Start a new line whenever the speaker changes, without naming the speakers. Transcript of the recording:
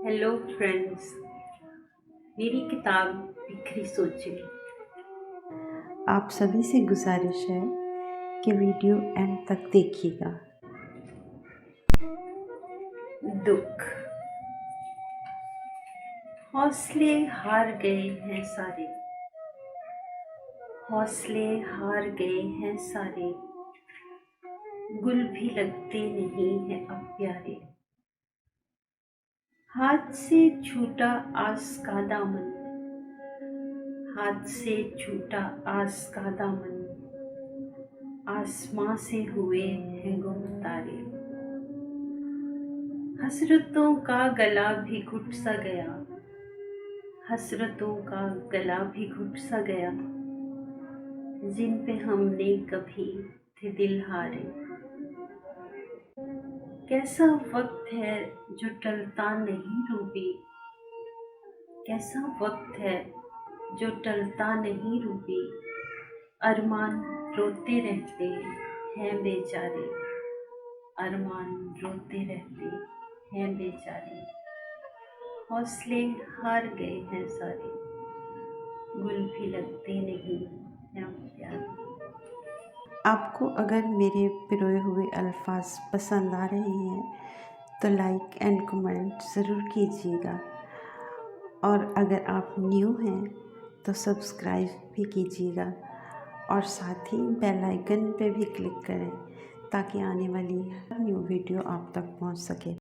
Hello friends, मेरी किताब बिखरी सोचें।
आप सभी से गुजारिश है कि वीडियो एंड तक देखिएगा।
दुख। हौसले हार गए हैं सारे, हौसले हार गए हैं सारे, गुल भी लगते नहीं हैं अब प्यारे। हाथ से छूटा आस का दामन, हाथ से छूटा आस का दामन, आसमां से हुए हैं गुम तारे। हसरतों का गला भी घुट सा गया, हसरतों का गला भी घुट सा गया, जिन पे हमने कभी थे दिल हारे। कैसा वक्त है जो टलता नहीं रूबी, कैसा वक्त है जो टलता नहीं रूबी, अरमान रोते रहते हैं बेचारे, अरमान रोते रहते हैं बेचारे। हौसले हार गए हैं सारे, गुल भी लगते नहीं हैं अब प्यारे।
आपको अगर मेरे पिरोए हुए अल्फाज पसंद आ रहे हैं तो लाइक एंड कमेंट ज़रूर कीजिएगा, और अगर आप न्यू हैं तो सब्सक्राइब भी कीजिएगा और साथ ही बेल आइकन पे भी क्लिक करें ताकि आने वाली हर न्यू वीडियो आप तक पहुंच सके।